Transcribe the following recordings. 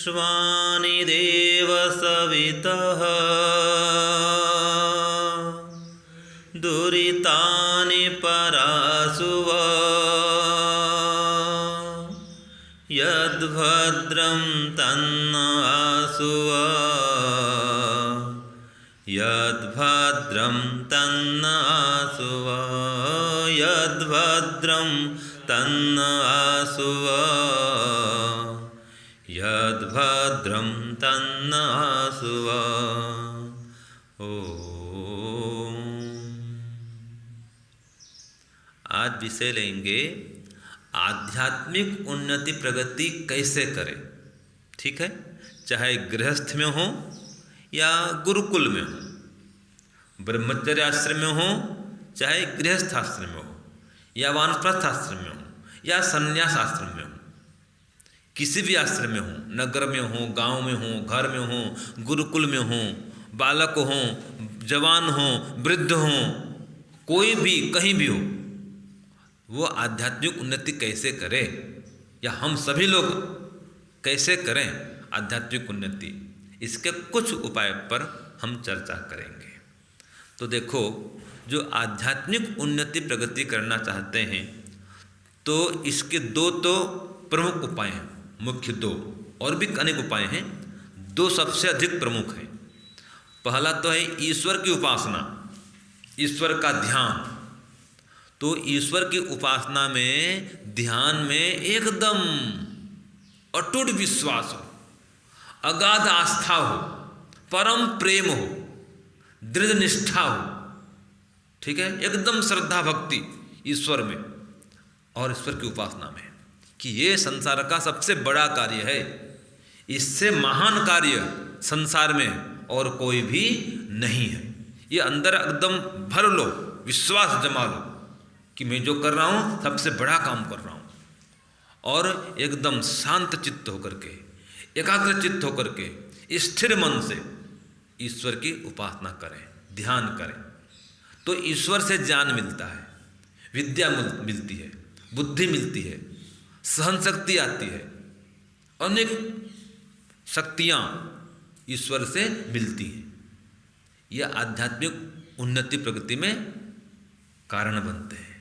विश्वानि देव सवितः दुरितानि परासुव यद्भद्रं तन्न आसुव यद्भद्रं तन्न आसुव यद्भद्रं तन्न आसुव यद्भद्रं तन्न आसुव। ओम। आज विषय लेंगे आध्यात्मिक उन्नति प्रगति कैसे करें। ठीक है, चाहे गृहस्थ में हो या गुरुकुल में हो, ब्रह्मचर्य आश्रम में हो चाहे गृहस्थ आश्रम में हो या वानप्रस्थ आश्रम में हो या संन्यास आश्रम में हो, किसी भी आश्रम में हो, नगर में हो, गांव में हो, घर में हो, गुरुकुल में हो, बालक हो, जवान हो, वृद्ध हो, कोई भी कहीं भी हो, वो आध्यात्मिक उन्नति कैसे करे या हम सभी लोग कैसे करें आध्यात्मिक उन्नति, इसके कुछ उपाय पर हम चर्चा करेंगे। तो देखो, जो आध्यात्मिक उन्नति प्रगति करना चाहते हैं तो इसके दो तो प्रमुख उपाय हैं, मुख्य दो, और भी अनेक उपाय हैं, दो सबसे अधिक प्रमुख हैं। पहला तो है ईश्वर की उपासना, ईश्वर का ध्यान। तो ईश्वर की उपासना में, ध्यान में एकदम अटूट विश्वास हो, अगाध आस्था हो, परम प्रेम हो, दृढ़ निष्ठा हो। ठीक है, एकदम श्रद्धा भक्ति ईश्वर में और ईश्वर की उपासना में कि ये संसार का सबसे बड़ा कार्य है, इससे महान कार्य संसार में और कोई भी नहीं है। ये अंदर एकदम भर लो, विश्वास जमा लो कि मैं जो कर रहा हूँ सबसे बड़ा काम कर रहा हूँ, और एकदम शांत चित्त होकर के, एकाग्र चित्त होकर के, स्थिर मन से ईश्वर की उपासना करें, ध्यान करें। तो ईश्वर से ज्ञान मिलता है, विद्या मिलती है, बुद्धि मिलती है, सहन शक्ति आती है, अनेक शक्तियाँ ईश्वर से मिलती हैं। यह आध्यात्मिक उन्नति प्रगति में कारण बनते हैं।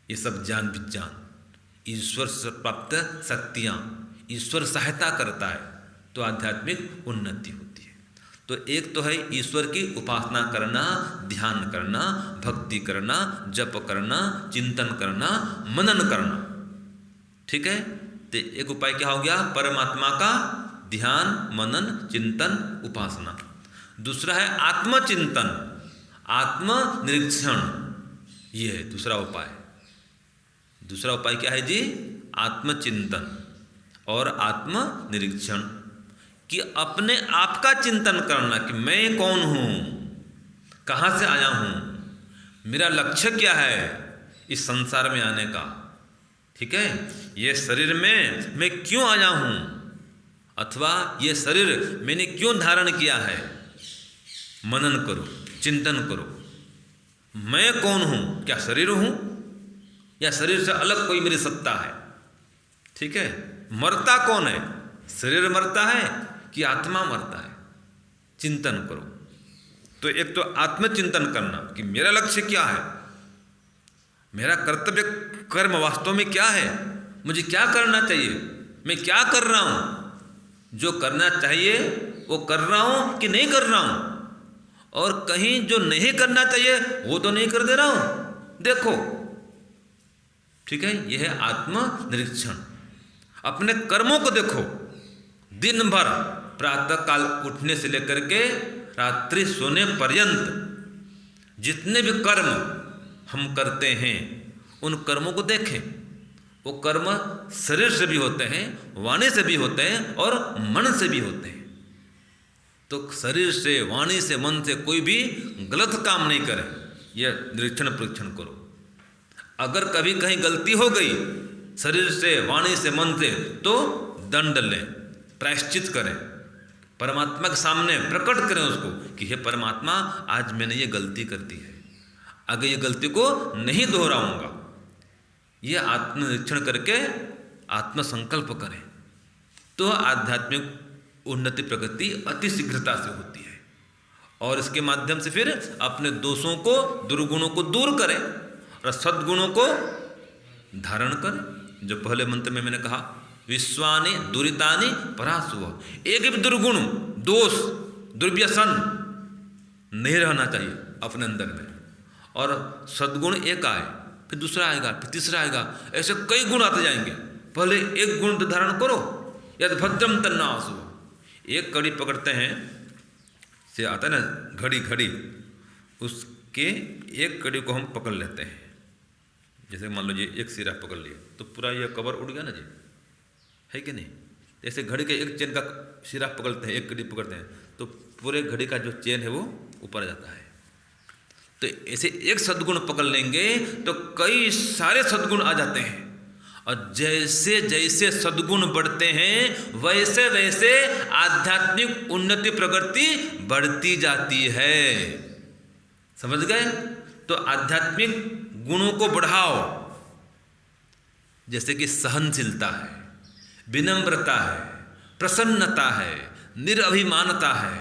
ये सब ज्ञान विज्ञान, ईश्वर से प्राप्त शक्तियाँ, ईश्वर सहायता करता है तो आध्यात्मिक उन्नति होती है। तो एक तो है ईश्वर की उपासना करना, ध्यान करना, भक्ति करना, जप करना, चिंतन करना, मनन करना। ठीक है, तो एक उपाय क्या हो गया, परमात्मा का ध्यान, मनन, चिंतन, उपासना। दूसरा है आत्मचिंतन, आत्मनिरीक्षण, ये है दूसरा उपाय। दूसरा उपाय क्या है जी, आत्मचिंतन और आत्मनिरीक्षण, कि अपने आप का चिंतन करना कि मैं कौन हूँ, कहाँ से आया हूँ, मेरा लक्ष्य क्या है इस संसार में आने का। ठीक है, ये शरीर में मैं क्यों आया हूँ, अथवा ये शरीर मैंने क्यों धारण किया है। मनन करो, चिंतन करो, मैं कौन हूँ, क्या शरीर हूँ या शरीर से अलग कोई मेरी सत्ता है। ठीक है, मरता कौन है, शरीर मरता है कि आत्मा मरता है, चिंतन करो। तो एक तो आत्मचिंतन करना कि मेरा लक्ष्य क्या है, मेरा कर्तव्य कर्म वास्तव में क्या है, मुझे क्या करना चाहिए, मैं क्या कर रहा हूँ, जो करना चाहिए वो कर रहा हूँ कि नहीं कर रहा हूँ, और कहीं जो नहीं करना चाहिए वो तो नहीं कर दे रहा हूँ, देखो। ठीक है, यह है आत्मनिरीक्षण। अपने कर्मों को देखो, दिन भर प्रातः काल उठने से लेकर के रात्रि सोने पर्यंत जितने भी कर्म हम करते हैं उन कर्मों को देखें। वो कर्म शरीर से भी होते हैं, वाणी से भी होते हैं और मन से भी होते हैं। तो शरीर से, वाणी से, मन से कोई भी गलत काम नहीं करें, यह निरीक्षण परीक्षण करो। अगर कभी कहीं गलती हो गई शरीर से, वाणी से, मन से, तो दंड लें, प्रायश्चित करें, परमात्मा के सामने प्रकट करें उसको कि हे परमात्मा, आज मैंने ये गलती कर दी है, आगे ये गलती को नहीं दोहराऊंगा। ये आत्मनिरीक्षण करके आत्मसंकल्प करें, तो आध्यात्मिक उन्नति प्रगति अति शीघ्रता से होती है। और इसके माध्यम से फिर अपने दोषों को, दुर्गुणों को दूर करें और सद्गुणों को धारण करें। जो पहले मंत्र में मैंने कहा, विश्वानि दुरितानि परासुव, एक भी दुर्गुण, दोष, दुर्व्यसन नहीं रहना चाहिए अपने अंदर में। और सद्गुण एक आए, फिर दूसरा आएगा, फिर तीसरा आएगा, ऐसे कई गुण आते जाएंगे। पहले एक गुण धारण करो, यद भद्रम तन्नासु, एक कड़ी पकड़ते हैं, से आता है ना घड़ी घड़ी, उसके एक कड़ी को हम पकड़ लेते हैं। जैसे मान लो जी एक सिरा पकड़ लिया तो पूरा यह कवर उड़ गया ना जी, है कि नहीं? जैसे घड़ी के एक चेन का सिरा पकड़ते हैं, एक कड़ी पकड़ते हैं तो पूरे घड़ी का जो चेन है वो ऊपर आ जाता है। तो ऐसे एक सद्गुण पकड़ लेंगे तो कई सारे सद्गुण आ जाते हैं। और जैसे जैसे सद्गुण बढ़ते हैं वैसे वैसे आध्यात्मिक उन्नति प्रगति बढ़ती जाती है। समझ गए? तो आध्यात्मिक गुणों को बढ़ाओ, जैसे कि सहनशीलता है, विनम्रता है, प्रसन्नता है, निरभिमानता है।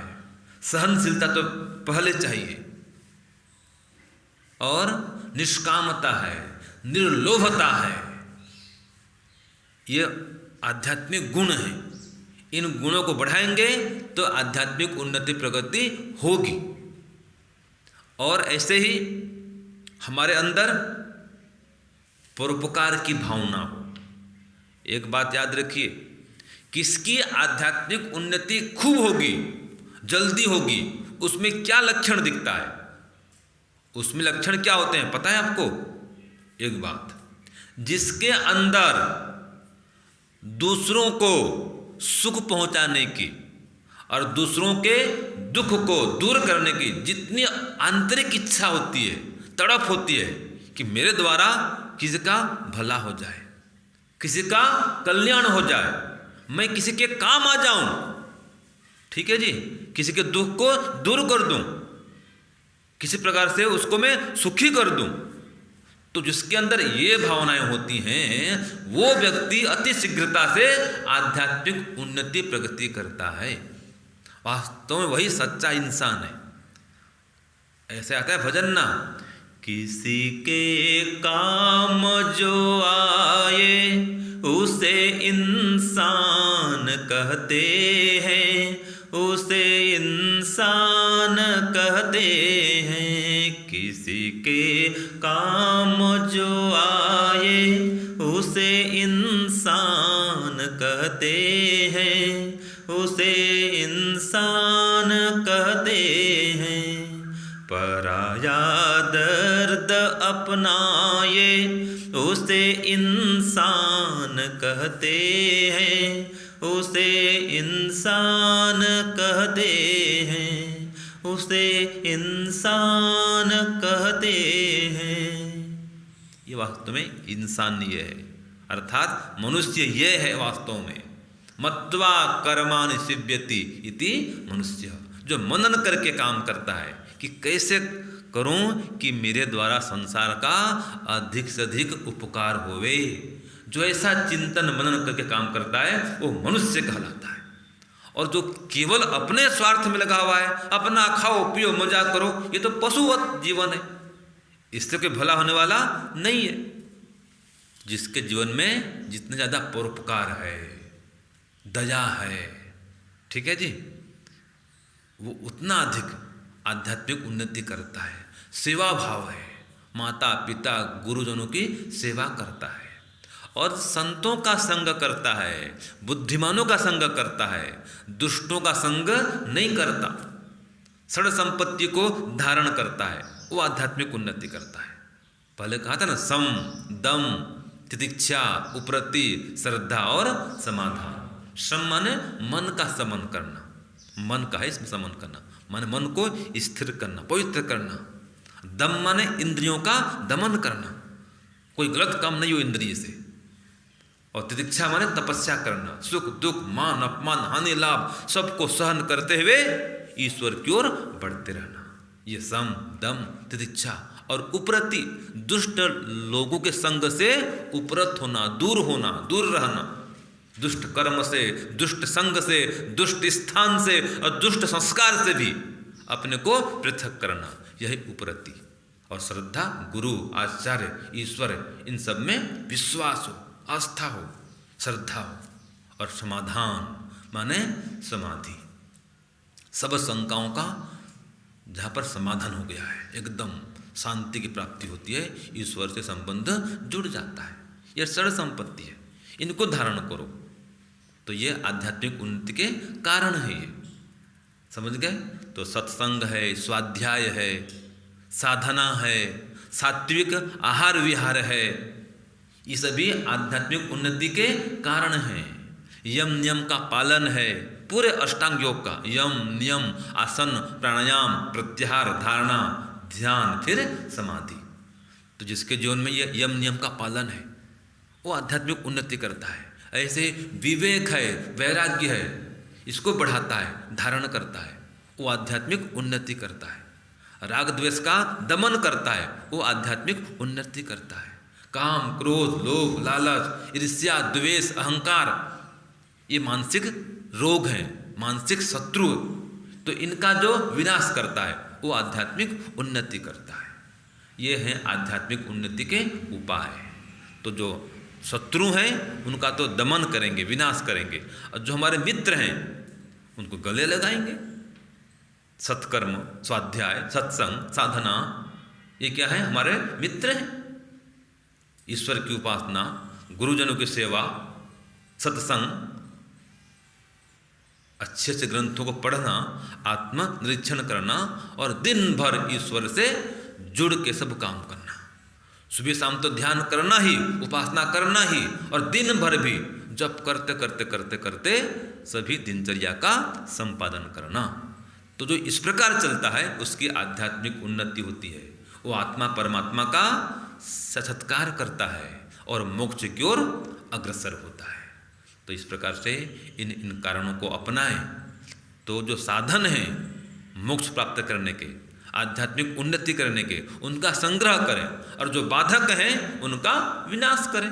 सहनशीलता तो पहले चाहिए, और निष्कामता है, निर्लोभता है। ये आध्यात्मिक गुण हैं। इन गुणों को बढ़ाएंगे तो आध्यात्मिक उन्नति प्रगति होगी। और ऐसे ही हमारे अंदर परोपकार की भावना हो। एक बात याद रखिए, किसकी आध्यात्मिक उन्नति खूब होगी, जल्दी होगी, उसमें क्या लक्षण दिखता है? उसमें लक्षण क्या होते हैं पता है आपको? एक बात, जिसके अंदर दूसरों को सुख पहुंचाने की और दूसरों के दुख को दूर करने की जितनी आंतरिक इच्छा होती है, तड़प होती है कि मेरे द्वारा किसी का भला हो जाए, किसी का कल्याण हो जाए, मैं किसी के काम आ जाऊं, ठीक है जी, किसी के दुख को दूर कर दूं, किसी प्रकार से उसको मैं सुखी कर दूं। तो जिसके अंदर ये भावनाएं होती हैं वो व्यक्ति अति शीघ्रता से आध्यात्मिक उन्नति प्रगति करता है। वास्तव में वही सच्चा इंसान है। ऐसे आता है भजन ना, किसी के काम जो आए उसे इंसान कहते हैं, उसे इंसान कहते हैं। किसी के काम जो आए उसे इंसान कहते हैं, उसे इंसान कहते हैं। पराया दर्द अपनाए उसे इंसान कहते हैं, उसे इंसान कहते हैं, उसे इंसान कहते हैं। ये वास्तव में इंसान ये है, अर्थात मनुष्य ये है वास्तव में। मत्वा कर्माणि सिद्ध्यति इति मनुष्य, जो मनन करके काम करता है कि कैसे करूं कि मेरे द्वारा संसार का अधिक से अधिक उपकार होवे। जो ऐसा चिंतन मनन करके काम करता है वो मनुष्य कहलाता है। और जो केवल अपने स्वार्थ में लगा हुआ है, अपना खाओ पियो मजा करो, ये तो पशुवत जीवन है, इससे कोई भला होने वाला नहीं है। जिसके जीवन में जितने ज़्यादा परोपकार है, दया है, ठीक है जी, वो उतना अधिक आध्यात्मिक उन्नति करता है। सेवा भाव है, माता पिता गुरुजनों की सेवा करता है और संतों का संग करता है, बुद्धिमानों का संग करता है, दुष्टों का संग नहीं करता, षड संपत्ति को धारण करता है, वो आध्यात्मिक उन्नति करता है। पहले कहा था ना, सम दम तितिक्षा उपरति श्रद्धा और समाधान। सम माने मन का समन करना, मन का है इसमें समन करना, माने मन को स्थिर करना, पवित्र करना। दम माने इंद्रियों का दमन करना, कोई गलत काम नहीं हो इंद्रिय से। और तितिक्षा माने तपस्या करना, सुख दुख मान अपमान हानि लाभ सबको सहन करते हुए ईश्वर की ओर बढ़ते रहना। ये सम दम तितिक्षा। और उपरति, दुष्ट लोगों के संग से उपरत होना, दूर रहना, दुष्ट कर्म से, दुष्ट संग से, दुष्ट स्थान से और दुष्ट संस्कार से भी अपने को पृथक करना, यही उपरति। और श्रद्धा, गुरु, आचार्य, ईश्वर, इन सब में विश्वास हो, आस्था हो, श्रद्धा हो। और समाधान माने समाधि, सब शंकाओं का जहाँ पर समाधान हो गया है, एकदम शांति की प्राप्ति होती है, ईश्वर से संबंध जुड़ जाता है। यह षड संपत्ति है, इनको धारण करो तो ये आध्यात्मिक उन्नति के कारण है। ये समझ गए? तो सत्संग है, स्वाध्याय है, साधना है, सात्विक आहार विहार है, ये सभी आध्यात्मिक उन्नति के कारण हैं। यम नियम का पालन है, पूरे अष्टांग योग का यम नियम, आसन, प्राणायाम, प्रत्याहार, धारणा, ध्यान, फिर समाधि। तो जिसके जीवन में ये यम नियम का पालन है वो आध्यात्मिक उन्नति करता है। ऐसे विवेक है, वैराग्य है, इसको बढ़ाता है, धारण करता है, वो आध्यात्मिक उन्नति करता है। राग द्वेष का दमन करता है, वो आध्यात्मिक उन्नति करता है। काम, क्रोध, लोभ, लालच, ईर्ष्या, द्वेष, अहंकार, ये मानसिक रोग हैं, मानसिक शत्रु, तो इनका जो विनाश करता है वो आध्यात्मिक उन्नति करता है। ये हैं आध्यात्मिक उन्नति के उपाय। तो जो शत्रु हैं उनका तो दमन करेंगे, विनाश करेंगे, और जो हमारे मित्र हैं उनको गले लगाएंगे। सत्कर्म, स्वाध्याय, सत्संग, साधना, ये क्या है? हमारे मित्र हैं। ईश्वर की उपासना, गुरुजनों की सेवा, सत्संग, अच्छे से ग्रंथों को पढ़ना, आत्म निरीक्षण करना और दिन भर ईश्वर से जुड़ के सब काम करना। सुबह शाम तो ध्यान करना ही, उपासना करना ही, और दिन भर भी जप करते करते करते करते सभी दिनचर्या का संपादन करना। तो जो इस प्रकार चलता है उसकी आध्यात्मिक उन्नति होती है। वो आत्मा परमात्मा का साक्षात्कार करता है और मोक्ष की ओर अग्रसर होता है। तो इस प्रकार से इन कारणों को अपनाएं तो जो साधन हैं मोक्ष प्राप्त करने के, आध्यात्मिक उन्नति करने के, उनका संग्रह करें, और जो बाधक हैं उनका विनाश करें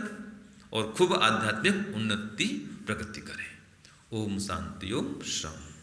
और खूब आध्यात्मिक उन्नति प्रगति करें। ओम शांति, ओम शांति।